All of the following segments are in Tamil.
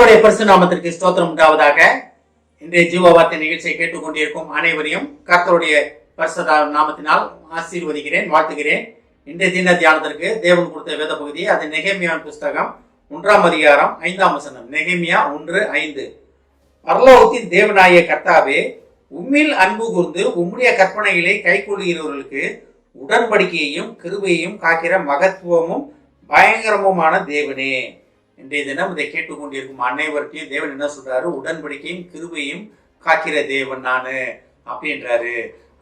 கர்த்தருடைய பரிசு நாமத்திற்கு ஸ்தோத்திரம் உண்டாவதாக. இன்றைய ஜீவ வார்த்தை நிகழ்ச்சியை கேட்டுக்கொண்டிருக்கும் அனைவரையும் கர்த்தருடைய பரிசு நாமத்தினால் ஆசீர்வதிக்கிறேன், வாழ்த்துகிறேன். இன்றைய தின தியானத்திற்கு தேவன் கொடுத்த வேத பகுதி அது நெகேமியாவின் புஸ்தகம் 1ஆம் அதிகாரம் 5ஆம் வசனம். நெகேமியா 1:5. பரலோகத்தின் தேவனாகிய கர்த்தாவே, உம்மில் அன்பு கூர்ந்து உம்முடைய கற்பனைகளை கைக்கொள்கிறவர்களுக்கு உடன்படிக்கையையும் கிருபையையும் காக்கிற மகத்துவமும் பயங்கரமுமான தேவனே. இன்றைய தினம் இதை கேட்டுக்கொண்டிருக்கும் அனைவருக்கையும் தேவன் என்ன சொல்றாரு? உடன்படிக்கையும் கிருபையும் காக்கிற தேவன் நானு அப்படின்றாரு.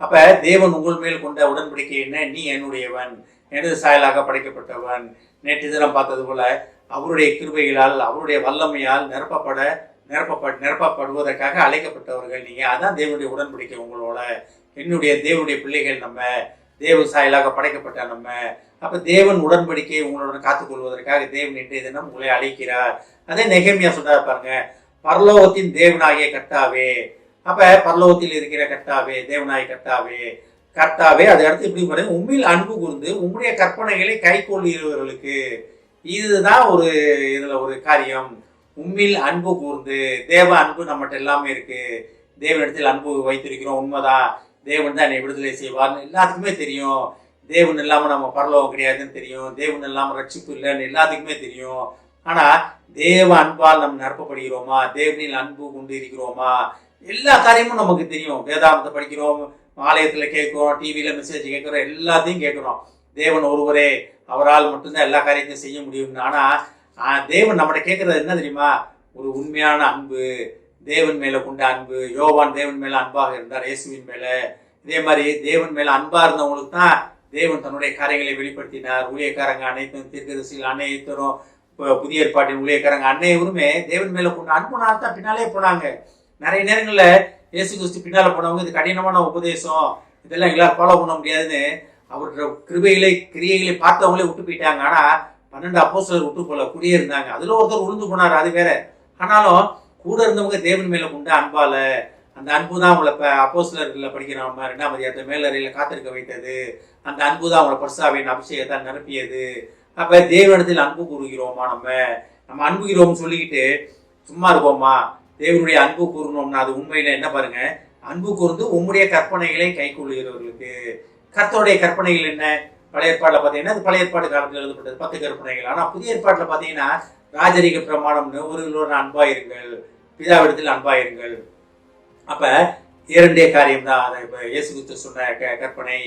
அப்ப தேவன் உங்கள் மேல் கொண்ட உடன்படிக்கை என்ன? நீ என்னுடையவன், எனது சாயலாக படைக்கப்பட்டவன். நேற்று தினம் பார்த்தது போல அவருடைய கிருபைகளால் அவருடைய வல்லமையால் நிரப்பப்படுவதற்காக அழைக்கப்பட்டவர்கள் நீங்க. அதான் தேவனுடைய உடன்படிக்கை உங்களோட. தேவனுடைய பிள்ளைகள் நம்ம, தேவ சாயலாக படைக்கப்பட்ட நம்ம. அப்ப தேவன் உடன்படிக்கையை உங்களுடன் காத்துக்கொள்வதற்காக தேவன் இன்றைய தினம் உங்களை அழைக்கிறார். அதே நெகேமியா சொல்றாரு பாருங்க, பரலோகத்தின் தேவனாகிய கர்த்தாவே. அப்ப பரலோகத்தில் இருக்கிற கர்த்தாவே, தேவனாகிய கர்த்தாவே அதை அடுத்து இப்படி பாருங்க, உம்மில் அன்பு கூர்ந்து உம்முடைய கற்பனைகளை கை கொள்கிறவர்களுக்கு. இதுதான் இதுல ஒரு காரியம். உம்மில் அன்பு கூர்ந்து, தேவ அன்பு நம்மகிட்ட எல்லாமே இருக்கு. தேவனிடத்தில் அன்பு வைத்திருக்கிறோம், உண்மைதான். தேவன் தான் என்னை விடுதலை செய்வார்னு எல்லாத்துக்குமே தெரியும். தேவன் இல்லாமல் நம்ம பரலோகம் கிடையாதுன்னு தெரியும். தேவன் இல்லாமல் ரட்சிப்பு இல்லைன்னு எல்லாத்துக்குமே தெரியும். ஆனா தேவ அன்பால் நம்ம நிரப்பப்படுகிறோமா? தேவனில் அன்பு கொண்டு இருக்கிறோமா? எல்லா காரியமும் நமக்கு தெரியும். வேதாந்தத்தை படிக்கிறோம், ஆலயத்துல கேட்கிறோம், டிவியில மெசேஜ் கேட்கிறோம், எல்லாத்தையும் கேட்கிறோம். தேவன் ஒருவரே, அவரால் மட்டும்தான் எல்லா காரியத்தையும் செய்ய முடியும். ஆனா தேவன் நம்மகிட்ட கேட்கறது என்ன தெரியுமா? ஒரு உண்மையான அன்பு, தேவன் மேல கொண்ட அன்பு. யோவான் தேவன் மேல அன்பாக இருந்தார், இயேசுவின் மேல. இதே மாதிரி தேவன் மேல அன்பா இருந்தவங்களுக்கு தான் தேவன் தன்னுடைய காரியங்களை வெளிப்படுத்தினார். ஊழியக்காரங்க அனைத்தும், தீர்க்கதரிசிகள் அனைத்தரும், புதிய ஏற்பாட்டின் ஊழியக்காரங்க அனைவருமே தேவன் மேல கொண்ட அன்புனால தான் பின்னாலே போனாங்க. நிறைய நேரங்கள்ல இயேசு கிறிஸ்து பின்னால போனவங்க இது கடினமான உபதேசம், இதெல்லாம் எங்களால் ஃபாலோ பண்ண முடியாதுன்னு அவரோட கிரியைகளை பார்த்தவங்களே விட்டு போயிட்டாங்க. ஆனா 12 அப்போஸ்தலர் விட்டு போல கூடியே இருந்தாங்க. அதுல ஒருத்தர் உளுந்து போனார், அது வேற. ஆனாலும் கூட இருந்தவங்க தேவன் மேல கொண்ட அன்பால, அந்த அன்பு தான் அவங்கள அப்போஸ்தலர்ல படிக்கிறோம் 2ஆம் அதிகாரத்துல மேலறையில காத்திருக்க வைத்தது. அந்த அன்பு தான் அவங்கள பரிசுத்தாவியின் அபிஷேகத்தை நிரப்பியது. அப்ப தேவனிடத்தில் அன்பு கூறுகிறோமா? நம்ம அன்புகிறோம்னு சொல்லிக்கிட்டு சும்மா இருப்போமா? தேவனுடைய அன்பு கூறணும்னா அது உண்மையில என்ன பாருங்க, அன்பு கூர்ந்து உம்முடைய கற்பனைகளை கை கொள்ளுகிறவர்களுக்கு. கர்த்தருடைய கற்பனைகள் என்ன? பழைய ஏற்பாடுல பாத்தீங்கன்னா அது பழைய ஏற்பாடு காலத்தில் எழுதப்பட்டது 10 கற்பனைகள். ஆனா புதிய ஏற்பாட்டுல பாத்தீங்கன்னா ராஜரிக பிரமாணம்னு ஒருவரோட அன்பாயிருங்கள், பிதாவிடத்தில் அன்பாயிருங்கள். அப்ப இரண்டே காரியம் தான். இப்ப இயேசு கிறிஸ்து சொன்ன கற்பனை,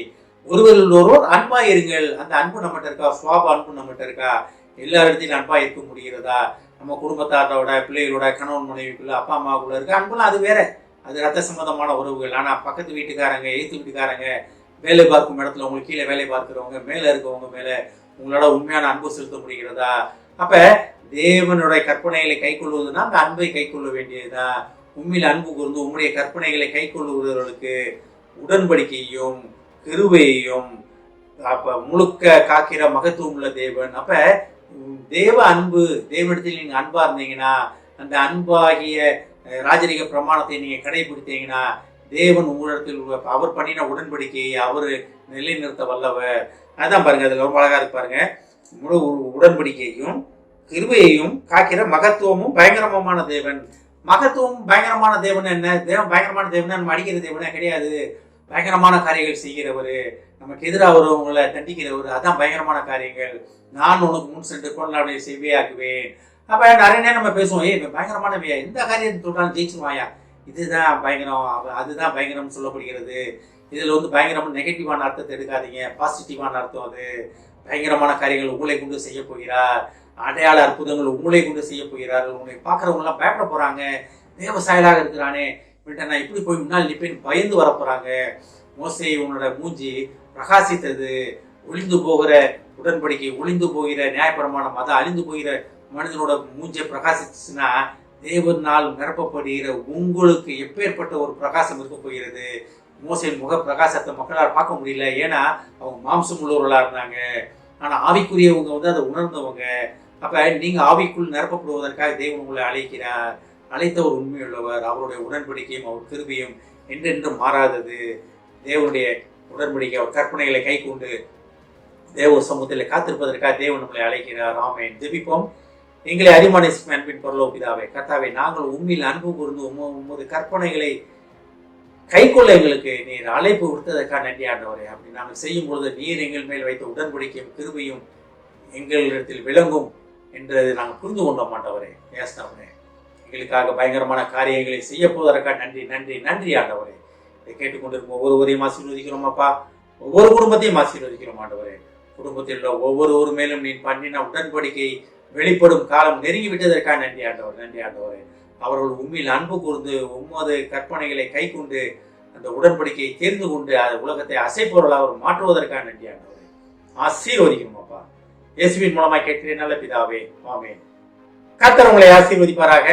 ஒருவரோர் அன்பாயிருங்கள். அந்த அன்பு நம்மகிட்ட இருக்கா? சுவாப அன்பு நம்மகிட்ட இருக்கா? எல்லா இடத்திலும் அன்பா இருக்க முடிகிறதா? நம்ம குடும்பத்தாரோட, பிள்ளைகளோட, கணவன் மனைவிக்குள்ள, அப்பா அம்மாவுக்குள்ள இருக்க அன்புலாம் அது வேற, அது ரத்த சம்பந்தமான உறவுகள். ஆனா பக்கத்து வீட்டுக்காரங்க, எய்த்து வீட்டுக்காரங்க, வேலை பார்க்கும் இடத்துல உங்களுக்கு கீழே வேலை பார்க்கிறவங்க, மேல இருக்கவங்க மேல உங்களோட உண்மையான அன்பு செலுத்த முடிகிறதா? அப்ப தேவனுடைய கற்பனைகளை கை கொள்வதுன்னா அந்த அன்பை கை கொள்ள வேண்டியதுதான். உண்மையில் அன்பு கூர்ந்து உம்முடைய கற்பனைகளை கை கொள்ளுகிறவர்களுக்கு உடன்படிக்கையும் கிருபையையும் அப்ப முழுக்க காக்கிற மகத்துவம் உள்ள தேவன். அப்ப தேவ அன்பு, தேவனிடத்தில் நீங்க அன்பா இருந்தீங்கன்னா, அந்த அன்பாகிய ராஜரிக பிரமாணத்தை நீங்க கடைபிடித்தீங்கன்னா, தேவன் உங்களிடத்தில் அவர் பண்ணின உடன்படிக்கையை அவர் நிலைநிறுத்த வல்லவர். அதான் பாருங்க, அதுல ரொம்ப அழகா இருக்கு பாருங்க. உடன்படிக்கையும் கிருபையையும் காக்கிற மகத்துவமும் பயங்கரமான தேவன். மகத்துவம் பயங்கரமான தேவன் என்ன? தேவன் பயங்கரமான தேவன் நம்ம அடிக்கிற தேவனே கிடையாது. பயங்கரமான காரியங்கள் செய்கிறவர், நமக்கு எதிராக வருவங்களை தண்டிக்கிறவர், அதான் பயங்கரமான காரியங்கள். நான் உனக்கு முன் சென்று கொண்டாடைய செவ்வையாக்குவேன். அப்ப நிறைய நேரம் நம்ம பேசுவோம், பயங்கரமானவையா, எந்த காரியத்தை சொல்றாலும் ஜெயிச்சுவாயா, இதுதான் பயங்கரம், அதுதான் பயங்கரம் சொல்லப்படுகிறது. இதுல பயங்கரம் நெகட்டிவான அர்த்தத்தை எடுக்காதீங்க, பாசிட்டிவான அர்த்தம். அது பயங்கரமான காரியங்கள் உங்களை கொண்டு செய்ய போகிறார், அடையாள அற்புதங்கள் உங்களை கொண்டு செய்ய போகிறார்கள். உங்களை பார்க்கறவங்க எல்லாம் பயப்பட போறாங்க. தேவ சாயலாக இருக்கிறானே, நான் இப்படி போய் முன்னால் நிற்பேன் பயந்து வர போறாங்க. மோசே உன்னோட மூஞ்சி பிரகாசித்தது, ஒளிந்து போகிற உடன்படிக்கை, ஒளிந்து போகிற நியாயப்பிரமாணம், அதை அழிந்து போகிற மனிதனோட மூஞ்சை பிரகாசிச்சுன்னா தேவனால் நிரப்பப்படுகிற உங்களுக்கு எப்பேற்பட்ட ஒரு பிரகாசம் இருக்க போகிறது. மோசையின் முக பிரகாசத்தை மக்களால் பார்க்க முடியல, ஏன்னா அவங்க மாம்சம் உள்ளவர்களா இருந்தாங்க. ஆனா ஆவிக்குரியவங்க அதை உணர்ந்தவங்க. அப்ப நீங்க ஆவிக்குள் நிரப்பப்படுவதற்காக தேவன் உங்களை அழைக்கிறார். அழைத்தவர் உண்மையுள்ளவர், அவருடைய உடன்படிக்கையும் அவர் கிருபையும் என்றென்றும் மாறாதது. தேவனுடைய உடன்படிக்கை, அவர் கற்பனைகளை கை கொண்டு தேவ சமூகத்தில் காத்திருப்பதற்காக தேவன் நம்மளை அழைக்கிறார். ஆமென். ஜெபிப்போம். எங்களை அறிமுக நேசிக்கும் அன்பின் பரலோக பிதாவே, கர்த்தாவே, நாங்கள் உம்மில் அன்பு கூர்ந்து உமது கற்பனைகளை கைக்கொள்ள எங்களுக்கு நீர் அழைப்பு விடுத்ததற்காக நன்றி ஆண்டவரே. அப்படி நாங்கள் செய்யும் பொழுது நீர் எங்கள் மேல் வைத்த உடன்படிக்கையும் கிருபையும் எங்களிடத்தில் விளங்கும் என்றதை நாங்கள் புரிந்து கொண்டோம் ஆண்டவரே. ஏஸ்தாவரே, எங்களுக்காக பயங்கரமான காரியங்களை செய்ய போவதற்காக நன்றி நன்றி நன்றி ஆண்டவரே. இதை கேட்டுக்கொண்டிருக்கும் ஒவ்வொருவரையும் ஆசீர்வதிக்கிறோம் அப்பா. ஒவ்வொரு குடும்பத்தையும் ஆசீர்வதிக்கிறோம் ஆண்டவரே. குடும்பத்தில் உள்ள ஒவ்வொருவர் மேலும் நீ பண்ணின உடன்படிக்கை வெளிப்படும் காலம் நெருங்கி விட்டதற்காக நன்றி ஆண்டவர். நன்றி ஆண்டவரே. அவர்கள் உண்மையில் அன்பு கூர்ந்து உம்மது கற்பனைகளை கை கொண்டு அந்த உடன்படிக்கையை தெரிந்து கொண்டு அந்த உலகத்தை அசைப்பொருளாக அவர் மாற்றுவதற்காக நன்றி ஆண்டவரே. ஆசீர்வதிக்கணும் அப்பா. இயேசுவின் மூலமாக கேட்கிறேன் நல்ல பிதாவே, ஆமென். கர்த்தர் உங்களை ஆசீர்வதிப்பாராக.